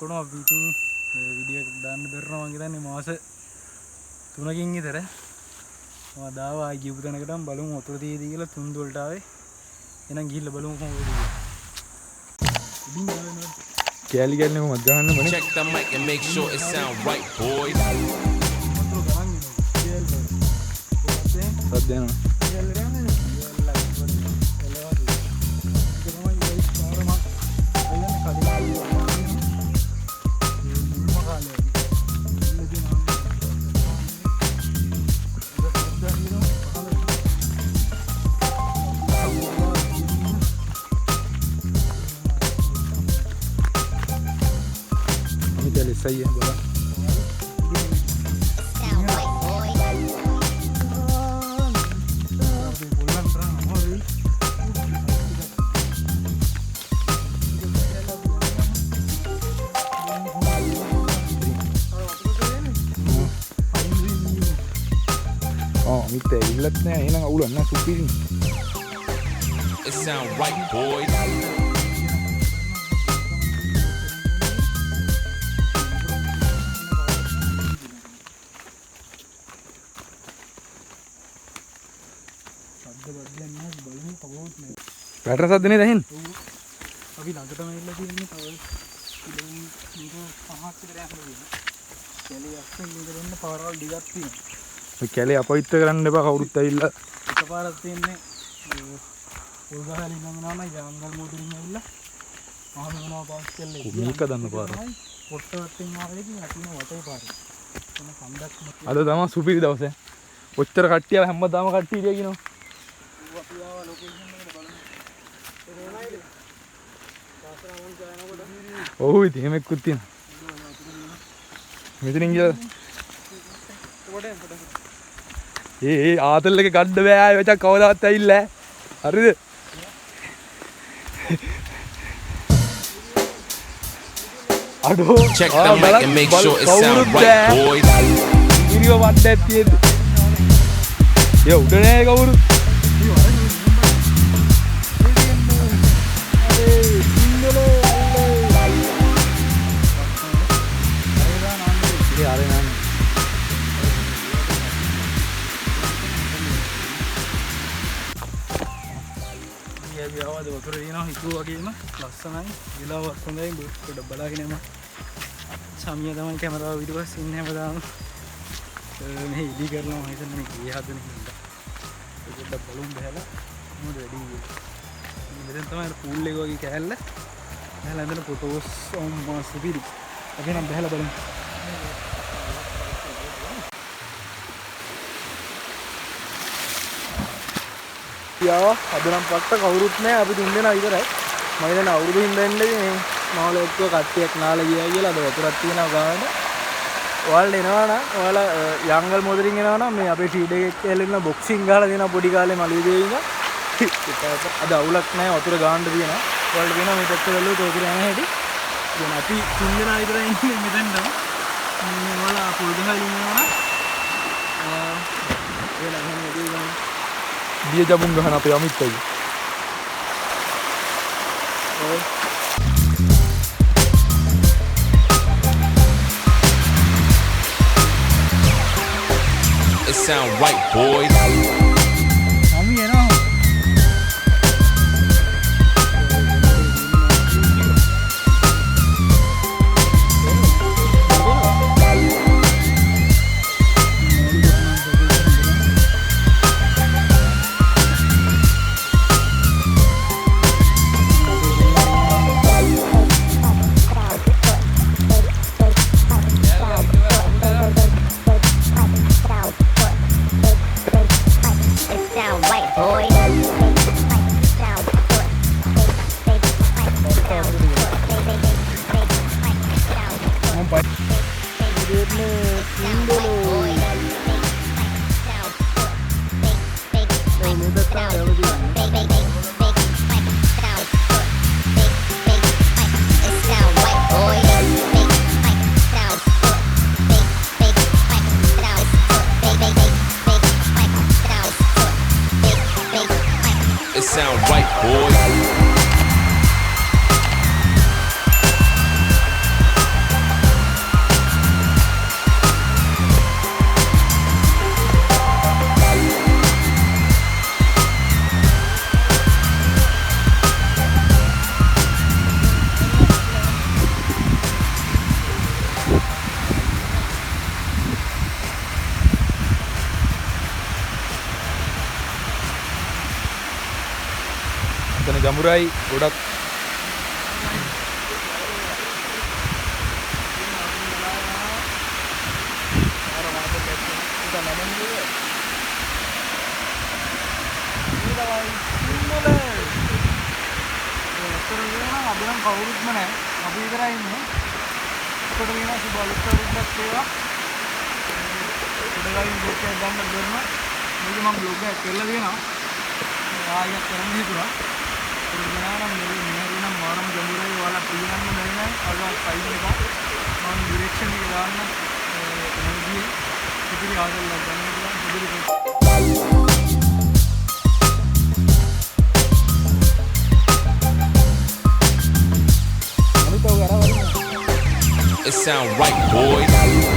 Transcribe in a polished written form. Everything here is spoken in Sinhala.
වුණා අපි ඉතින් මේ වීඩියෝ එක දාන්න බැරිනවා මං හිතන්නේ මාස 3කින් විතර මම දාවා ආයි ගිහපු තැනකටම බලමු වතුර තියෙයිද කියලා තුන්දොල්ට ආවේ එහෙනම් ගිහිල්ලා බලමු කොහොමද ඉතින් කැලි ගන්නේ කොහමද ගහන්න බනේ check the mic and make sure it sound right boys සද්දේනවා सही है बोला mitte illat nෑ එහෙනම් අවුලක් නෑ සුපිරින් it sound right boys වැටර සද්ද නේද ඇහෙන්නේ? ඔව්. අපි ළඟටම ඉල්ලලා තියෙන්නේ තව කිලෝමීටර් 5ක් විතර යන්න වෙනවා. කැලේ අස්සෙන් ඉඳගෙන පාරවල් ඩිගක් තියෙනවා. ඔය කැලේ අපවිත්‍ර කරන්න එපා කවුරුත් ඇවිල්ලා. එකපාරක් තියෙන්නේ පොල්ගහලින් නමනවා නම් ජංගල් මොඩලින් ඇවිල්ලා මම මොනවා පාස් කළේ. මේක දන්න පාර. පොට්ටවත්ෙන් ආවේදී අතින වටේ පාරේ. එන කන්දක් අද තමයි සුපිරි දවසේ. ඔච්චර කට්ටිය හැමදාම කට්ටිය ඉරියා කියනවා. අපි ආව ලොකේෂන් ඔව් ඉතින් එහෙමකුත් තියෙනවා. මෙතනින් ගියා. ඒ ආතල් එක ගන්න බෑ ආයෙ මචං කවදාවත් ඇවිල්ලා. හරිද? අඩෝ check the mic and make sure it sound right boys. Video වඩක් තියෙද්දි. ඒ උඩ නෑ කවුරු? ආවද වතුර දිනවා හිතුවා වගේම ලස්සනයි විලාවත් හොඳයි පොඩ බලාගෙන යමු සමිය තමයි කැමරාව ඊට පස්සේ ඉන්නේ හැමදාම මේ ඉඩි කරනවා මම හිතන්නේ මේ ගියේ හදන හින්දා ඒක පොඩ්ඩක් බලමු බහැලා මොකද වැඩි මෙතන තමයි පූල් එක වගේ කෑල්ල බහැලා ඉඳලා ෆොටෝස් සුපිරි අපි නම් බහැලා බලමු යාව අද නම් පට්ට කවුරුත් නැහැ අපි තුන් දෙනා විතරයි මම දැන් අවුරුදු හින්දා එන්නේ මේ මාළු ඔක්කොම කට්ටියක් නාලා ගියා කියලා අද වතුරක් තියෙනවා ගානට ඔයාලා එනවා නම් ඔයාලා යංගල් මොදරින් එනවා නම් මේ අපේ ෆීඩ් එකේ කියලා බොක්සින් ගහලා දෙනවා පොඩි කාලේ මළුවේ දෙවිලා අද අවුලක් නැහැ වතුර ගාන්න තියෙනවා ඔයාලට කියනවා මේ පැත්ත වල වතුර යන හැටි දැන් අපි තුන් දෙනා විතරයි ඉන්නේ මෙතන තමයි ඔයාලා පොල් ගහලා ඉන්නවා නම් එලා එහෙම දෙවිලා dia jabung gahan apa amit tadi. It sound right, boys. Kami ya no. sound right, boys. ජමුරයි ගොඩක් අපි නම් කවුරුත්ම නැහැ. අපි විතරයි ඉන්නේ. ඒකට වෙනවා සුබ අලුත් අවුරුද්දක් වේවා. උඩගලින් බ්ලොග් එකක් ගන්න බැරිම මේක මම බ්ලොග් එකක් කරලා දෙනවා. ආයෙත් කරන්න හිතුවා. ඒක ගණන් මෙහෙරි නම් මාරම ජමුරයි ඔයාලා පිළිගන්න බැරි නම් අගා ෆයිල් එක මම ඩිරෙක්ෂන් එක දාන්න එනර්ජි ඉතිරි ආදල්ලා ගන්න පුළුවන් ඉදිරි It sound right, boys.